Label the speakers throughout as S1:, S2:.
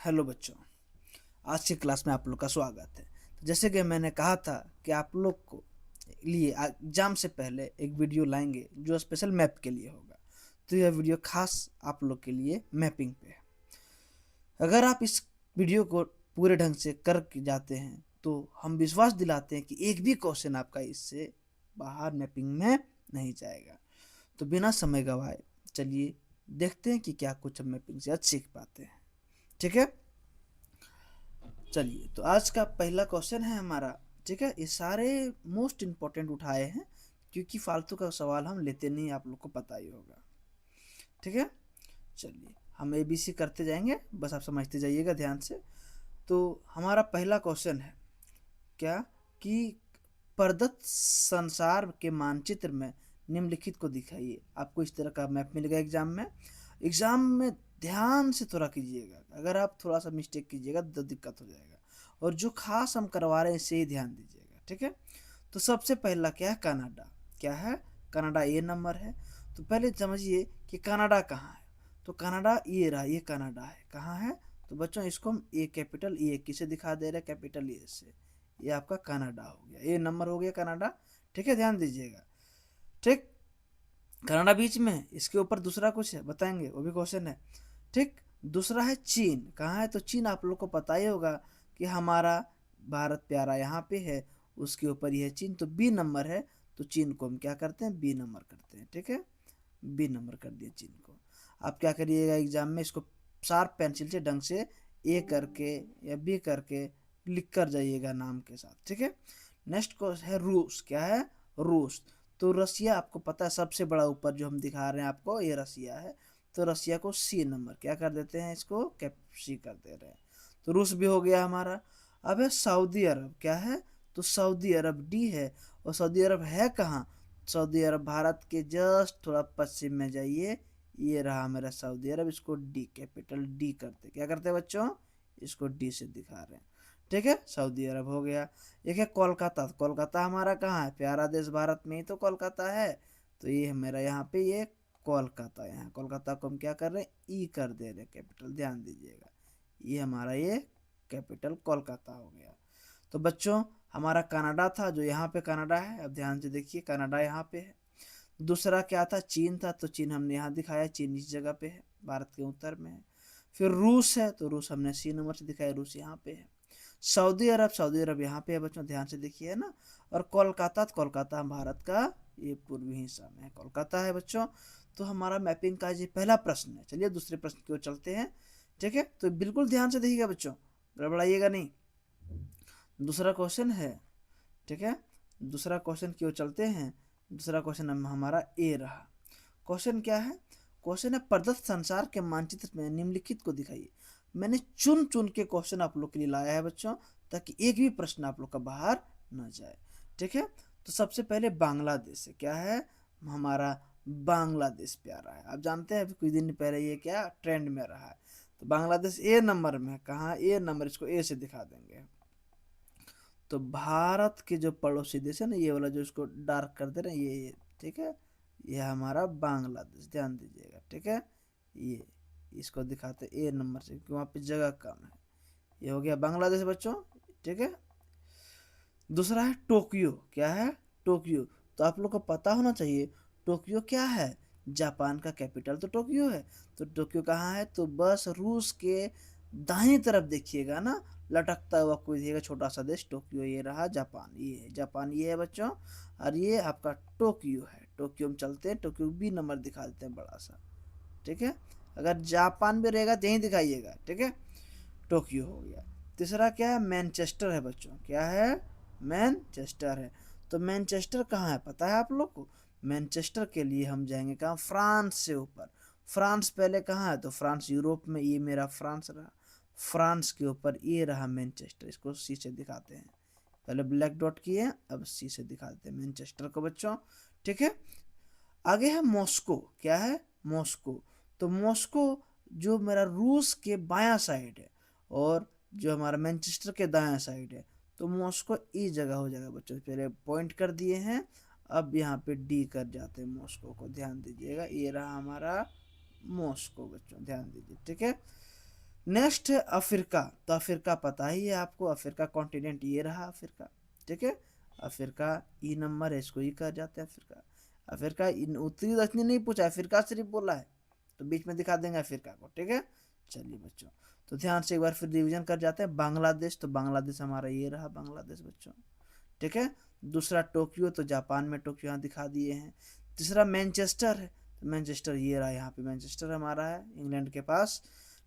S1: Hello बच्चों, आज की क्लास में आप लोग का स्वागत है। तो जैसे कि मैंने कहा था कि आप लोग को लिए एग्जाम से पहले एक वीडियो लाएंगे जो स्पेशल मैप के लिए होगा। तो यह वीडियो खास आप लोग के लिए मैपिंग पे है। अगर आप इस वीडियो को पूरे ढंग से कर के जाते हैं तो हम विश्वास दिलाते हैं कि एक भी क्वेश्चन आपका इससे बाहर मैपिंग में नहीं जाएगा। तो बिना समय गवाए चलिए देखते हैं कि क्या कुछ हम मैपिंग से आज सीख पाते हैं। ठीक है, चलिए तो आज का पहला क्वेश्चन है हमारा। ठीक है, ये सारे मोस्ट इम्पोर्टेंट उठाए हैं क्योंकि फालतू का सवाल हम लेते नहीं, आप लोग को पता ही होगा। ठीक है, चलिए हम ABC करते जाएंगे, बस आप समझते जाइएगा ध्यान से। तो हमारा पहला क्वेश्चन है क्या कि प्रदत्त संसार के मानचित्र में निम्नलिखित को दिखाइए। आपको इस तरह का मैप मिलेगा एग्जाम में ध्यान से थोड़ा कीजिएगा। अगर आप थोड़ा सा मिस्टेक कीजिएगा तो दिक्कत हो जाएगा, और जो खास हम करवा रहे हैं इसे ही ध्यान दीजिएगा। ठीक है, तो सबसे पहला क्या है, कनाडा। क्या है, कनाडा ए नंबर है। तो पहले समझिए कि कनाडा कहाँ है। तो कनाडा ये रहा, ये कनाडा है। कहाँ है, तो बच्चों इसको हम ए कैपिटल ए किसे दिखा दे रहे हैं, कैपिटल ए से। ये आपका कनाडा हो गया, ए नंबर हो गया कनाडा। ठीक है, ध्यान दीजिएगा। ठीक, कनाडा बीच में है, इसके ऊपर दूसरा कुछ है बताएंगे, वो भी क्वेश्चन है। ठीक, दूसरा है चीन। कहाँ है, तो चीन आप लोग को पता ही होगा कि हमारा भारत प्यारा यहाँ पे है, उसके ऊपर ही है चीन। तो बी नंबर है, तो चीन को हम क्या करते हैं, बी नंबर करते हैं। ठीक है, बी नंबर कर दिया चीन को। आप क्या करिएगा एग्जाम में, इसको शार्प पेंसिल से ढंग से ए करके या बी करके लिख कर जाइएगा नाम के साथ। ठीक है, नेक्स्ट को है रूस। क्या है, रूस। तो रसिया आपको पता है सबसे बड़ा ऊपर जो हम दिखा रहे हैं आपको, ये रसिया है। तो रसिया को सी नंबर क्या कर देते हैं, इसको कैप सी कर दे रहे हैं। तो रूस भी हो गया हमारा। अब है सऊदी अरब। क्या है, तो सऊदी अरब डी है। और सऊदी अरब है कहाँ, सऊदी अरब भारत के जस्ट थोड़ा पश्चिम में जाइए, ये रहा मेरा सऊदी अरब। इसको डी कैपिटल डी करते, क्या करते हैं बच्चों, इसको डी से दिखा रहे हैं। ठीक है, सऊदी अरब हो गया। एक है कोलकाता। कोलकाता हमारा कहाँ है, प्यारा देश भारत में ही तो कोलकाता है। तो ये मेरा यहाँ पे ये कोलकाता, यहाँ कोलकाता को हम क्या कर रहे हैं, ई कर दे रहे हैं कैपिटल, ध्यान दीजिएगा। ये हमारा ये कैपिटल कोलकाता हो गया। तो बच्चों हमारा कनाडा था, जो यहाँ पे कनाडा है, अब ध्यान से देखिए कनाडा यहाँ पे है। दूसरा क्या था, चीन था। तो चीन हमने यहाँ दिखाया, चीन इस जगह पे है, भारत के उत्तर में है। फिर रूस है, तो रूस हमने सी नंबर से दिखाया, रूस यहाँ पे है। सऊदी अरब, सऊदी अरब यहाँ पे है बच्चों, ध्यान से देखिए, है ना। और कोलकाता, तो कोलकाता भारत का ये पूर्वी हिस्सा में है, कोलकाता है बच्चों। तो हमारा मैपिंग का ये पहला प्रश्न है। चलिए दूसरे प्रश्न की ओर चलते हैं। ठीक है, तो बिल्कुल ध्यान से देखिएगा बच्चों, गड़बड़ाइएगा नहीं। दूसरा क्वेश्चन है। ठीक है, दूसरा क्वेश्चन की ओर चलते हैं। दूसरा क्वेश्चन हमारा ए रहा। क्वेश्चन क्या है, क्वेश्चन है प्रदत्त संसार के मानचित्र में निम्नलिखित को दिखाइए। मैंने चुन चुन के क्वेश्चन आप लोग के लिए लाया है बच्चों, ताकि एक भी प्रश्न आप लोग का बाहर न जाए। ठीक है, तो सबसे पहले बांग्लादेश है। क्या है, हमारा बांग्लादेश प्यारा है। आप जानते हैं अभी कुछ दिन पहले ये क्या ट्रेंड में रहा है। तो बांग्लादेश ए नंबर में है। कहाँ, ए नंबर, इसको ए से दिखा देंगे। तो भारत के जो पड़ोसी देश है ना, ये वाला जो इसको डार्क कर दे रहे हैं, ये ठीक है, ये हमारा बांग्लादेश, ध्यान दीजिएगा। ठीक है, ये इसको दिखाते ए नंबर से क्योंकि वहाँ पे जगह कम है। ये हो गया बांग्लादेश बच्चों। ठीक है, दूसरा है टोक्यो। क्या है, टोक्यो। तो आप लोग को पता होना चाहिए टोक्यो क्या है, जापान का कैपिटल तो टोक्यो है। तो टोक्यो कहाँ है, तो बस रूस के दाहिनी तरफ देखिएगा ना, लटकता हुआ कोई दिखेगा छोटा सा देश, टोक्यो ये रहा। जापान ये है, जापान ये है बच्चों। और ये आपका टोक्यो है। टोक्यो में चलते हैं, टोक्यो बी नंबर दिखा देते हैं बड़ा सा। ठीक है, अगर जापान भी रहेगा तो यहीं दिखाइएगा। ठीक है, टोक्यो हो गया। तीसरा क्या है, मैनचेस्टर है बच्चों। क्या है, मैनचेस्टर है। तो मैनचेस्टर कहाँ है पता है आप लोग को, मैनचेस्टर के लिए हम जाएंगे कहाँ, फ्रांस से ऊपर। फ्रांस पहले कहाँ है, तो फ्रांस यूरोप में, ये मेरा फ्रांस रहा। फ्रांस के ऊपर ये रहा मैनचेस्टर, इसको सी से दिखाते हैं। पहले ब्लैक डॉट किए, अब सी से दिखाते हैं मैनचेस्टर को बच्चों। ठीक है, आगे है मॉस्को। क्या है, मॉस्को। तो मॉस्को जो मेरा रूस के बायां साइड है, और जो हमारा मैनचेस्टर के दायां साइड है। तो मॉस्को इस जगह हो जाएगा बच्चों, पहले पॉइंट कर दिए हैं, अब यहाँ पे डी कर जाते हैं मॉस्को को, ध्यान दीजिएगा। ये रहा हमारा मॉस्को बच्चों, ध्यान दीजिए। ठीक है, नेक्स्ट है अफ्रीका। तो अफ्रीका पता ही है आपको, अफ्रीका कॉन्टिनेंट ये रहा अफ्रीका। ठीक है, अफ्रीका ई नंबर है, इसको ही कहा जाता है अफ्रीका। अफ्रीका उत्तरी दक्षिणी नहीं पूछा, अफ्रीका सिर्फ बोला है, तो बीच में दिखा देंगे अफ्रीका को। ठीक है, चलिए बच्चों, तो ध्यान से एक बार फिर रिवीजन कर जाते हैं। बांग्लादेश, तो बांग्लादेश हमारा ये रहा बांग्लादेश बच्चों। ठीक है, दूसरा टोक्यो, तो जापान में टोक्यो यहाँ दिखा दिए हैं। तीसरा मैनचेस्टर है, तो मैनचेस्टर ये रहा, यहाँ पे मैनचेस्टर हमारा है इंग्लैंड के पास।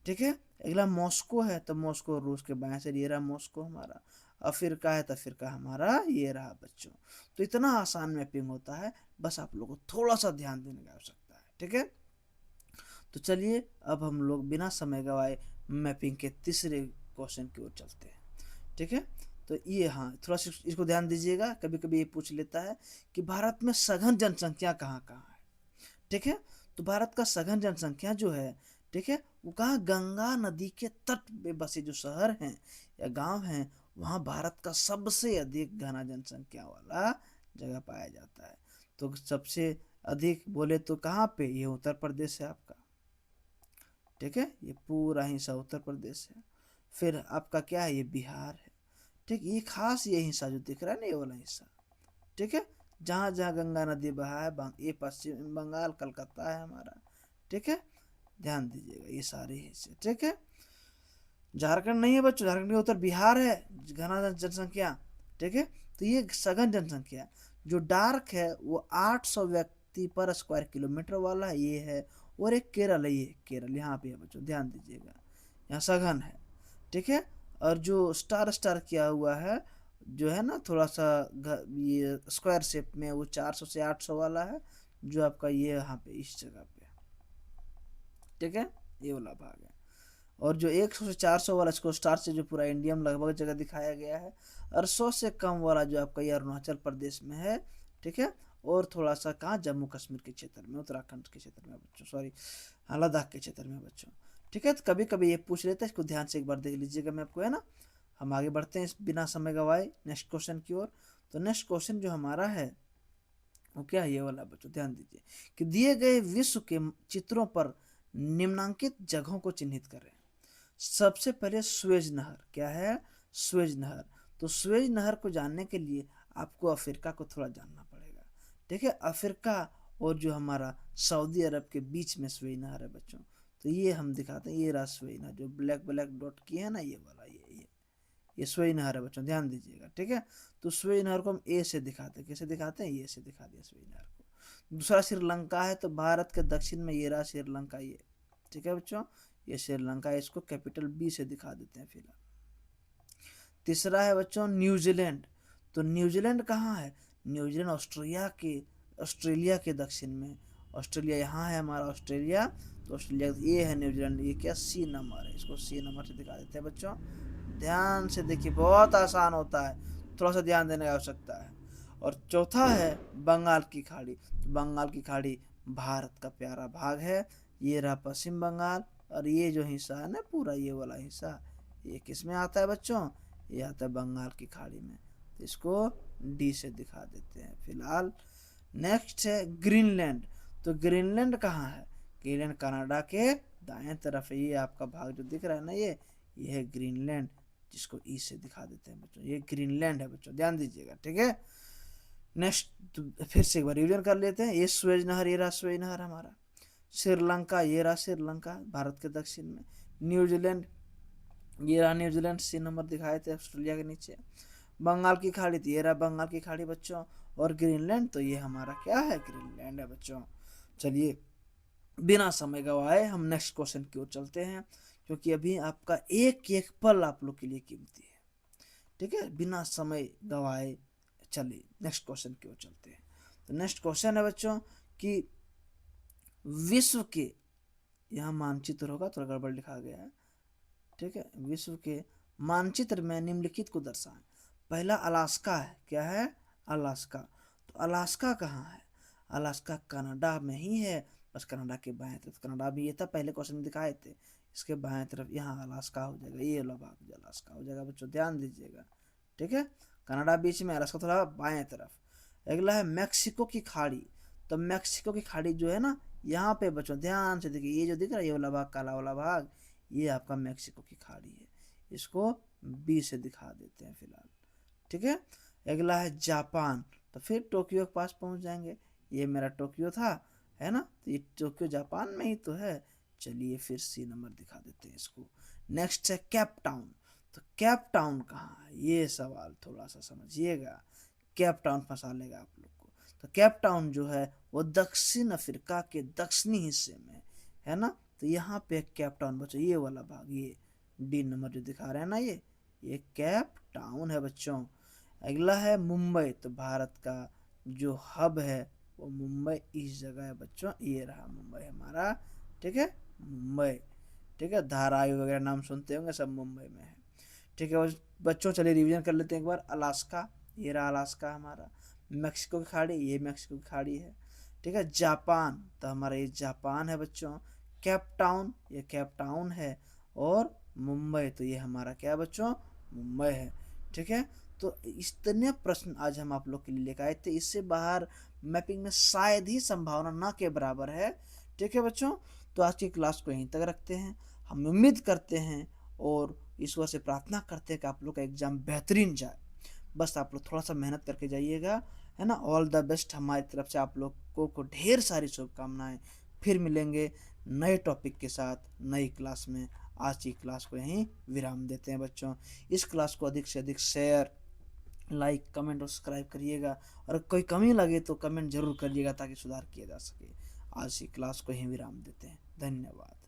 S1: ठीक है, अगला मॉस्को है, तो मॉस्को रूस के बाएं से ये रहा मॉस्को हमारा। अफ्रीका है, तो अफ्रीका हमारा ये रहा बच्चों। तो इतना आसान मैपिंग होता है, बस आप लोगों को थोड़ा सा ध्यान देने की आवश्यकता है। ठीक है, तो चलिए अब हम लोग बिना समय गवाए मैपिंग के तीसरे क्वेश्चन की ओर चलते हैं। ठीक है, तो ये हाँ थोड़ा सा इसको ध्यान दीजिएगा, कभी कभी ये पूछ लेता है कि भारत में सघन जनसंख्या कहाँ कहाँ है। ठीक है, तो भारत का सघन जनसंख्या जो है, ठीक है, वो कहाँ, गंगा नदी के तट पे बसे जो शहर हैं या गांव हैं, वहाँ भारत का सबसे अधिक घना जनसंख्या वाला जगह पाया जाता है। तो सबसे अधिक बोले तो कहाँ पे, ये उत्तर प्रदेश है आपका। ठीक है, ये पूरा हिस्सा उत्तर प्रदेश है। फिर आपका क्या है, ये बिहार है। ठीक, ये खास ये हिस्सा जो दिख रहा है ना, ये वाला हिस्सा। ठीक है, जहाँ जहाँ गंगा नदी बहा है, ये पश्चिम बंगाल कलकत्ता है हमारा। ठीक है, ध्यान दीजिएगा ये सारे हिस्से। ठीक है, झारखंड नहीं है बच्चों, झारखंड के उत्तर बिहार है घना जनसंख्या। ठीक है, तो ये सघन जनसंख्या जो डार्क है वो 800 व्यक्ति पर स्क्वायर किलोमीटर वाला ये है। और एक केरल है, ये केरल यहाँ पे है बच्चों, ध्यान दीजिएगा, यहाँ सघन है। ठीक है, और जो स्टार स्टार किया हुआ है जो है ना थोड़ा सा ये स्क्वायर शेप में, वो 400 से 800 वाला है, जो आपका ये यहाँ पे इस जगह पे। ठीक है, ये वाला भाग है। और जो 100 से 400 वाला इसको स्टार से जो पूरा इंडियम लगभग जगह दिखाया गया है। और 100 से कम वाला जो आपका ये अरुणाचल प्रदेश में है। ठीक है, और थोड़ा सा कहाँ, जम्मू कश्मीर के क्षेत्र में, उत्तराखंड के क्षेत्र में बच्चों, सॉरी लद्दाख के क्षेत्र में बच्चों। ठीक है, तो कभी कभी ये पूछ लेते हैं, इसको ध्यान से एक बार देख लीजिएगा मैं आपको, है ना। हम आगे बढ़ते हैं बिना समय गवाए नेक्स्ट क्वेश्चन की ओर। तो नेक्स्ट क्वेश्चन जो हमारा है वो क्या है, ये वाला बच्चों, ध्यान दीजिए कि दिए गए विश्व के चित्रों पर निम्नांकित जगहों को चिन्हित करें। सबसे पहले स्वेज नहर, क्या है, स्वेज नहर। तो स्वेज नहर को जानने के लिए आपको अफ्रीका को थोड़ा जानना पड़ेगा। ठीक है, अफ्रीका और जो हमारा सऊदी अरब के बीच में स्वेज नहर है बच्चों। तो ये हम दिखाते हैं, ये रहा स्वेज नहर, जो ब्लैक ब्लैक डॉट की है ना, ये वाला ये स्वेज नहर है बच्चों, ध्यान दीजिएगा। ठीक है, तो स्वेज नहर को हम ए से दिखाते हैं, कैसे दिखाते हैं, ये से दिखा दिया स्वेज नहर को। दूसरा श्रीलंका है, तो भारत के दक्षिण में ये रहा श्रीलंका, ये। ठीक है बच्चों, ये श्रीलंका, इसको कैपिटल बी से दिखा देते हैं फिलहाल। तीसरा है बच्चों न्यूजीलैंड। तो न्यूजीलैंड कहाँ है, न्यूजीलैंड ऑस्ट्रेलिया के दक्षिण में। ऑस्ट्रेलिया यहाँ है हमारा, ऑस्ट्रेलिया। तो ऑस्ट्रेलिया ये है न्यूजीलैंड, ये क्या, सी नंबर है, इसको सी नंबर से दिखा देते हैं बच्चों। ध्यान से देखिए, बहुत आसान होता है, थोड़ा सा ध्यान देने की आवश्यकता है। और चौथा है बंगाल की खाड़ी। तो बंगाल की खाड़ी भारत का प्यारा भाग है, ये रहा पश्चिम बंगाल। और ये जो हिस्सा है ना पूरा ये वाला हिस्सा, ये किस में आता है बच्चों, ये आता है बंगाल की खाड़ी में। तो इसको डी से दिखा देते हैं फिलहाल। नेक्स्ट है ग्रीनलैंड। तो ग्रीनलैंड कहाँ है, ग्रीनलैंड कनाडा के दाएं तरफ है, ये आपका भाग जो दिख रहा है ना, ये है ग्रीनलैंड, जिसको ई से दिखा देते हैं बच्चों, ये ग्रीनलैंड है बच्चों, ध्यान दीजिएगा। ठीक है, नेक्स्ट फिर से एक बार रिविजन कर लेते हैं। ये स्वेज नहर, ये रहा स्वेज नहर हमारा। श्रीलंका, ये रहा श्रीलंका भारत के दक्षिण में। न्यूजीलैंड, ये रहा न्यूजीलैंड, सी नंबर दिखाए थे ऑस्ट्रेलिया के नीचे। बंगाल की खाड़ी, तो ये रहा बंगाल की खाड़ी बच्चों। और ग्रीनलैंड, तो ये हमारा क्या है, ग्रीनलैंड है बच्चों। चलिए बिना समय गवाए हम नेक्स्ट क्वेश्चन की ओर चलते हैं, क्योंकि अभी आपका एक एक पल आप लोग के लिए कीमती है। ठीक है, बिना समय गवाए चलिए नेक्स्ट क्वेश्चन की ओर चलते हैं। तो नेक्स्ट क्वेश्चन है बच्चों कि विश्व के, यहाँ मानचित्र होगा, थोड़ा गड़बड़ लिखा गया है। ठीक है, विश्व के मानचित्र में निम्नलिखित को दर्शाएं। पहला अलास्का है, क्या है, अलास्का। तो अलास्का कहाँ है, अलास्का कनाडा में ही है, बस कनाडा के बाएं तरफ। कनाडा भी ये था पहले क्वेश्चन में दिखाए थे, इसके बाएं तरफ यहाँ अलास्का हो जाएगा, ये वाला भाग अलास्का हो जाएगा बच्चों, ध्यान दीजिएगा। ठीक है, कनाडा बीच में, अलास्का थोड़ा बाएं तरफ। अगला है मैक्सिको की खाड़ी। तो मैक्सिको की खाड़ी जो है ना यहाँ पे बच्चों, ध्यान से देखिए, ये जो दिख रहा है ये वाला भाग, काला वाला भाग, ये आपका मैक्सिको की खाड़ी है, इसको बी से दिखा देते हैं फिलहाल। ठीक है, अगला है जापान, तो फिर टोक्यो के पास पहुंच जाएंगे। ये मेरा टोक्यो था, है ना, तो ये टोक्यो जापान में ही तो है। चलिए फिर सी नंबर दिखा देते हैं इसको। नेक्स्ट है कैप टाउन, तो कैप टाउन कहाँ है, ये सवाल थोड़ा सा समझिएगा, कैप टाउन फंसा लेगा आप लोग को। तो कैप टाउन जो है वो दक्षिण अफ्रीका के दक्षिणी हिस्से में है ना, तो यहाँ पे कैप टाउन बच्चों, ये वाला भाग, ये डी नंबर जो दिखा रहे हैं ना, ये कैप टाउन है बच्चों। अगला है मुंबई, तो भारत का जो हब है वो मुंबई इस जगह है बच्चों, ये रहा मुंबई हमारा। ठीक है, मुंबई, ठीक है, धारावी वगैरह नाम सुनते होंगे, सब मुंबई में है। ठीक है बच्चों, चलिए रिवीजन कर लेते हैं एक बार। अलास्का, ये रहा अलास्का हमारा। मैक्सिको की खाड़ी, ये मैक्सिको की खाड़ी है। ठीक है, जापान, तो हमारा ये जापान है बच्चों। कैप टाउन, ये कैप टाउन है। और मुंबई, तो ये हमारा क्या है बच्चों, मुंबई है। ठीक है, तो इतने प्रश्न आज हम आप लोग के लिए लेकर आए थे, इससे बाहर मैपिंग में शायद ही संभावना ना के बराबर है। ठीक है बच्चों, तो आज की क्लास को यहीं तक रखते हैं। हम उम्मीद करते हैं और ईश्वर से प्रार्थना करते हैं कि आप लोग का एग्ज़ाम बेहतरीन जाए। बस आप लोग थोड़ा सा मेहनत करके जाइएगा, है ना। ऑल द बेस्ट हमारी तरफ से आप लोगों को ढेर सारी शुभकामनाएं। फिर मिलेंगे नए टॉपिक के साथ नई क्लास में। आज की क्लास को यहीं विराम देते हैं बच्चों। इस क्लास को अधिक से अधिक शेयर, लाइक, कमेंट और सब्सक्राइब करिएगा, और कोई कमी लगे तो कमेंट जरूर करिएगा ताकि सुधार किया जा सके। आज की क्लास को यहीं विराम देते हैं। धन्यवाद।